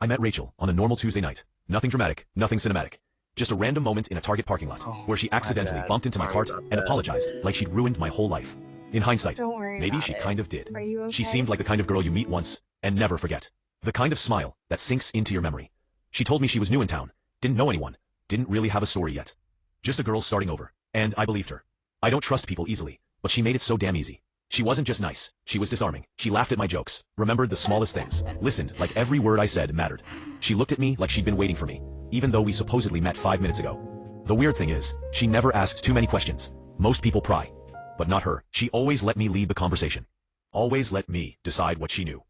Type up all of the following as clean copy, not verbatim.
I met Rachel on a normal Tuesday night. Nothing dramatic, nothing cinematic. Just a random moment in a Target parking lot where she accidentally bumped into my cart and apologized like she'd ruined my whole life. In hindsight, Don't worry maybe about she it. kind of did. Are you okay? She seemed like the kind of girl you meet once and never forget. The kind of smile that sinks into your memory. She told me she was new in town, didn't know anyone, didn't really have a story yet. Just a girl starting over, and I believed her. I don't trust people easily, but she made it so damn easy. She wasn't just nice, she was disarming. She laughed at my jokes, remembered the smallest things, listened like every word I said mattered. She looked at me like she'd been waiting for me, even though we supposedly met 5 minutes ago. The weird thing is, she never asked too many questions. Most people pry. But not her. She always let me lead the conversation. Always let me decide what she knew.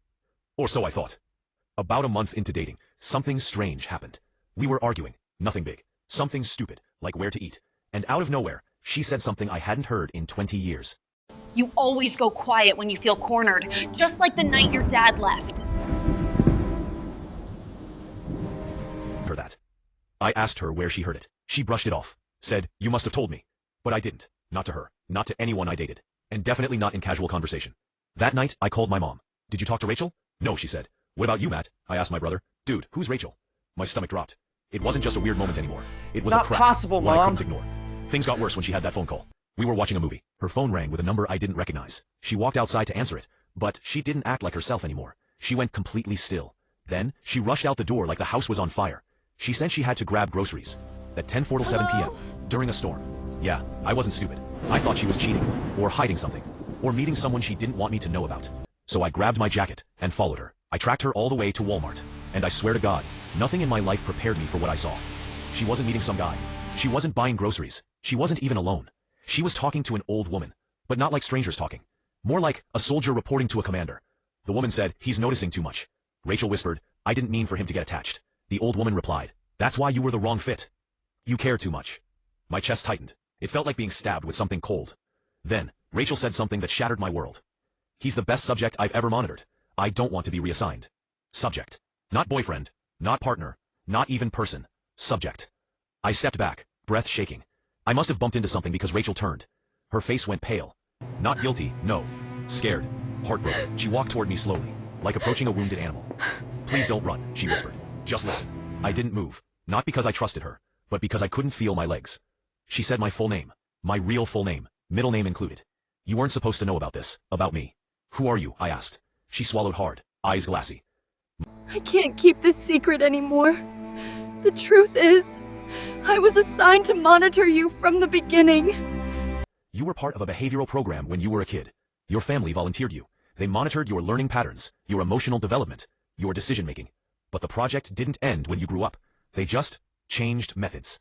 Or so I thought. About a month into dating, something strange happened. We were arguing, nothing big, something stupid, like where to eat. And out of nowhere, she said something I hadn't heard in 20 years. You always go quiet when you feel cornered, just like the night your dad left. Her that. I asked her where she heard it. She brushed it off. Said, you must have told me. But I didn't. Not to her. Not to anyone I dated. And definitely not in casual conversation. That night, I called my mom. Did you talk to Rachel? No, she said. What about you, Matt? I asked my brother. Dude, who's Rachel? My stomach dropped. It wasn't just a weird moment anymore. It was a crack. Possible, one I Mom. couldn't ignore. Things got worse when she had that phone call. We were watching a movie. Her phone rang with a number I didn't recognize. She walked outside to answer it, but she didn't act like herself anymore. She went completely still. Then, she rushed out the door like the house was on fire. She said she had to grab groceries. At 10:04 till 7 p.m. During a storm. Yeah, I wasn't stupid. I thought she was cheating, or hiding something, or meeting someone she didn't want me to know about. So I grabbed my jacket and followed her. I tracked her all the way to Walmart, and I swear to God, nothing in my life prepared me for what I saw. She wasn't meeting some guy. She wasn't buying groceries. She wasn't even alone. She was talking to an old woman, but not like strangers talking. More like a soldier reporting to a commander. The woman said, he's noticing too much. Rachel whispered, I didn't mean for him to get attached. The old woman replied, that's why you were the wrong fit. You care too much. My chest tightened. It felt like being stabbed with something cold. Then, Rachel said something that shattered my world. He's the best subject I've ever monitored. I don't want to be reassigned. Subject. Not boyfriend. Not partner. Not even person. Subject. I stepped back, breath shaking. I must have bumped into something because Rachel turned. Her face went pale. Not guilty, no. Scared. Heartbroken. She walked toward me slowly, like approaching a wounded animal. Please don't run, she whispered. Just listen. I didn't move. Not because I trusted her, but because I couldn't feel my legs. She said my full name. My real full name. Middle name included. You weren't supposed to know about this, about me. Who are you? I asked. She swallowed hard, eyes glassy. I can't keep this secret anymore. The truth is, I was assigned to monitor you from the beginning. You were part of a behavioral program when you were a kid. Your family volunteered you. They monitored your learning patterns, your emotional development, your decision-making. But the project didn't end when you grew up. They just changed methods.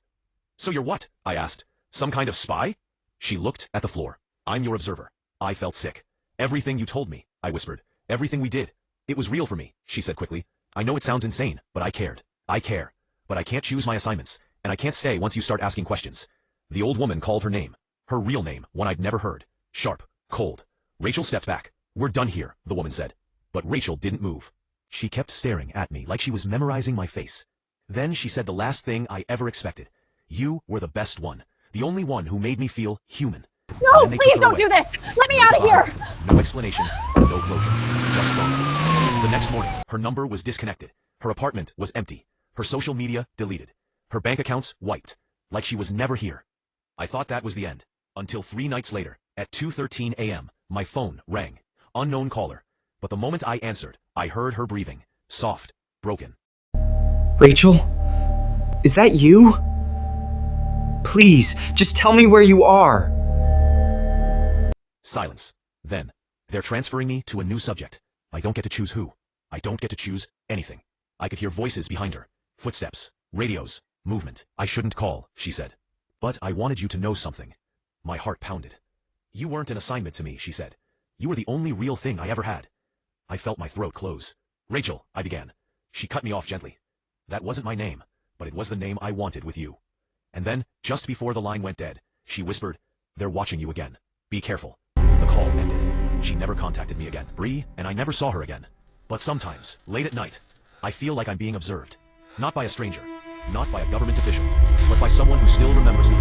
So you're what? I asked. Some kind of spy? She looked at the floor. I'm your observer. I felt sick. Everything you told me, I whispered. Everything we did. It was real for me, she said quickly. I know it sounds insane, but I cared. I care. But I can't choose my assignments, and I can't stay once you start asking questions. The old woman called her name. Her real name, one I'd never heard. Sharp. Cold. Rachel stepped back. We're done here, the woman said. But Rachel didn't move. She kept staring at me like she was memorizing my face. Then she said the last thing I ever expected. You were the best one. The only one who made me feel human. No, please don't do this! Let me out of here! No explanation, no closure. Just gone. The next morning, her number was disconnected. Her apartment was empty. Her social media deleted. Her bank accounts wiped. Like she was never here. I thought that was the end. Until 3 nights later, at 2:13 a.m., my phone rang. Unknown caller. But the moment I answered, I heard her breathing. Soft. Broken. Rachel? Is that you? Please, just tell me where you are. Silence. Then, they're transferring me to a new subject. I don't get to choose who. I don't get to choose anything. I could hear voices behind her. Footsteps. Radios. Movement. I shouldn't call, she said. But I wanted you to know something. My heart pounded. You weren't an assignment to me, she said. You were the only real thing I ever had. I felt my throat close. Rachel, I began. She cut me off gently. That wasn't my name, but it was the name I wanted with you. And then, just before the line went dead, she whispered, they're watching you again. Be careful. The call ended. She never contacted me again. Bree, and I never saw her again. But sometimes, late at night, I feel like I'm being observed. Not by a stranger, not by a government official, but by someone who still remembers me.